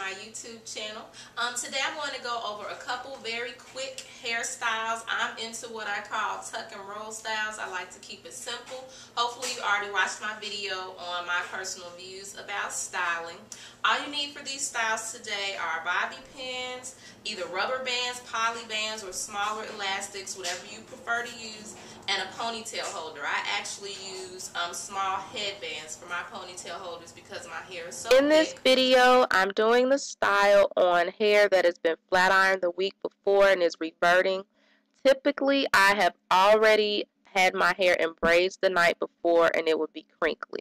my YouTube channel. Today I'm going to go over a couple very quick hairstyles. I'm into what I call tuck and roll styles. I like to keep it simple. Hopefully you already watched my video on my personal views about styling. All you need for these styles today are bobby pins, either rubber bands, poly bands, or smaller elastics, whatever you prefer to use, and a ponytail holder. I actually use small headbands for my ponytail holders because my hair is so thick. In this video, I'm doing the style on hair that has been flat ironed the week before and is reverting. Typically, I have already had my hair in braids the night before and it would be crinkly.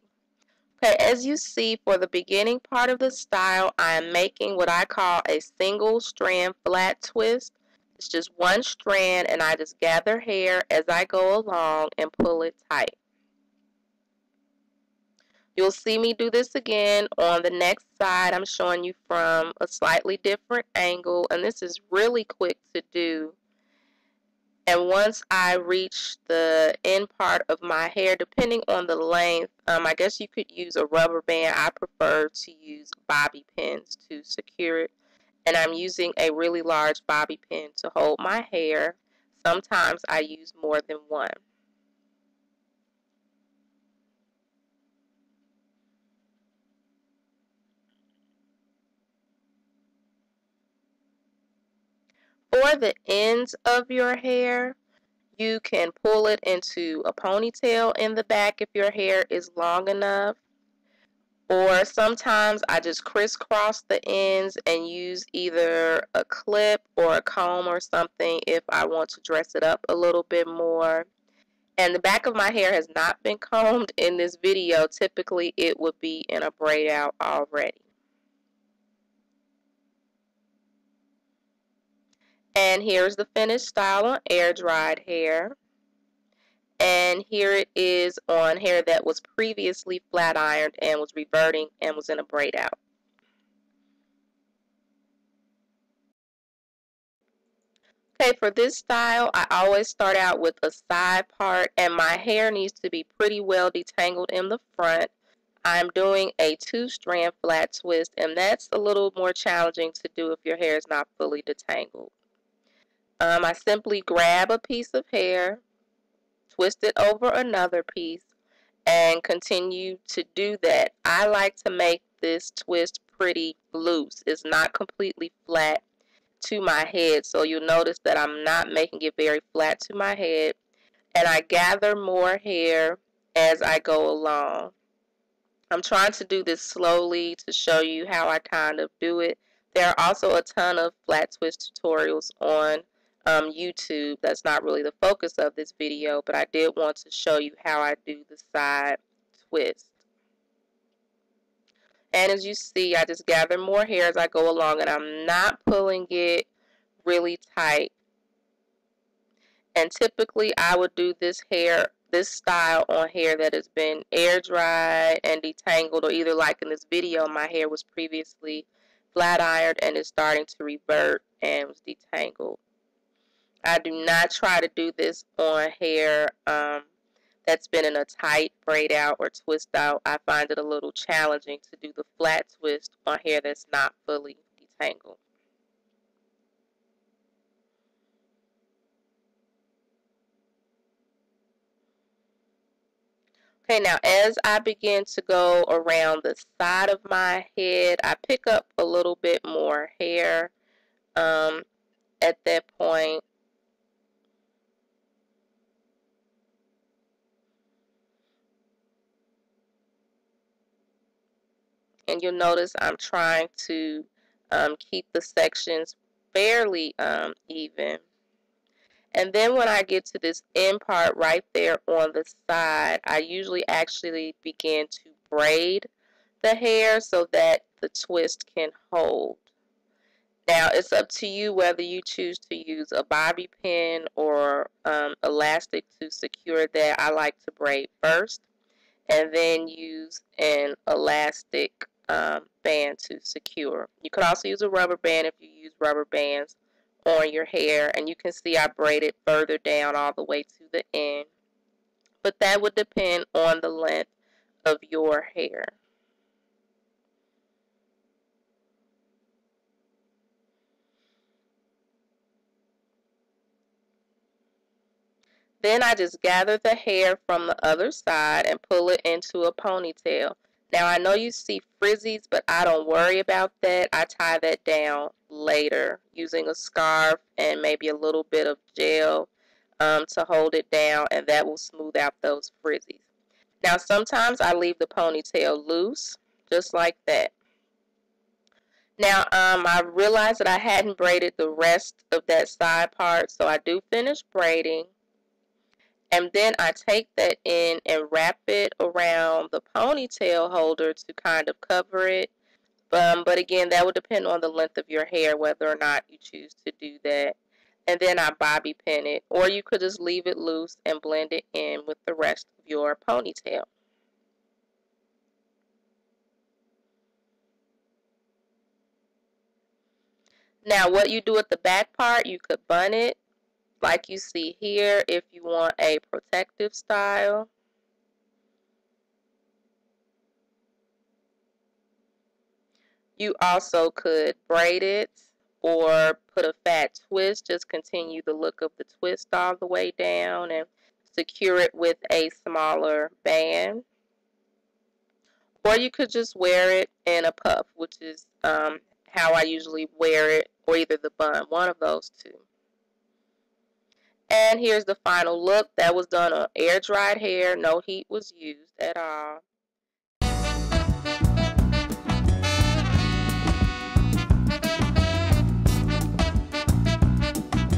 Okay, as you see, for the beginning part of the style, I am making what I call a single strand flat twist. It's just one strand, and I just gather hair as I go along and pull it tight. You'll see me do this again on the next side. I'm showing you from a slightly different angle, and this is really quick to do. And once I reach the end part of my hair, depending on the length, I guess you could use a rubber band. I prefer to use bobby pins to secure it. And I'm using a really large bobby pin to hold my hair. Sometimes I use more than one. For the ends of your hair, you can pull it into a ponytail in the back if your hair is long enough. Or sometimes I just crisscross the ends and use either a clip or a comb or something if I want to dress it up a little bit more. And the back of my hair has not been combed in this video. Typically it would be in a braid out already. And here's the finished style on air dried hair. And here it is on hair that was previously flat ironed and was reverting and was in a braid out. Okay, for this style, I always start out with a side part, and my hair needs to be pretty well detangled in the front. I'm doing a 2-strand flat twist, and that's a little more challenging to do if your hair is not fully detangled. I simply grab a piece of hair, twist it over another piece, and continue to do that. I like to make this twist pretty loose. It's not completely flat to my head, so you'll notice that I'm not making it very flat to my head, and I gather more hair as I go along. I'm trying to do this slowly to show you how I kind of do it. There are also a ton of flat twist tutorials on YouTube. That's not really the focus of this video, but I did want to show you how I do the side twist. And as you see, I just gather more hair as I go along, and I'm not pulling it really tight. And typically I would do this style on hair that has been air dried and detangled, or either like in this video, my hair was previously flat ironed and is starting to revert and was detangled. I do not try to do this on hair that's been in a tight braid out or twist out. I find it a little challenging to do the flat twist on hair that's not fully detangled. Okay, now as I begin to go around the side of my head, I pick up a little bit more hair at that point. And you'll notice I'm trying to keep the sections fairly even. And then when I get to this end part right there on the side, I usually actually begin to braid the hair so that the twist can hold. Now it's up to you whether you choose to use a bobby pin or elastic to secure that. I like to braid first and then use an elastic band to secure. You could also use a rubber band if you use rubber bands on your hair, and you can see I braided further down all the way to the end, but that would depend on the length of your hair. Then I just gather the hair from the other side and pull it into a ponytail. Now I know you see frizzies, but I don't worry about that. I tie that down later using a scarf and maybe a little bit of gel to hold it down, and that will smooth out those frizzies. Now sometimes I leave the ponytail loose, just like that. Now I realized that I hadn't braided the rest of that side part, so I do finish braiding. And then I take that in and wrap it around the ponytail holder to kind of cover it. But again, that would depend on the length of your hair, whether or not you choose to do that. And then I bobby pin it, or you could just leave it loose and blend it in with the rest of your ponytail. Now, what you do with the back part, you could bun it like you see here if you want a protective style. You also could braid it or put a fat twist, just continue the look of the twist all the way down and secure it with a smaller band. Or you could just wear it in a puff, which is how I usually wear it, or either the bun, one of those two. And here's the final look. That was done on air dried hair. No heat was used at all.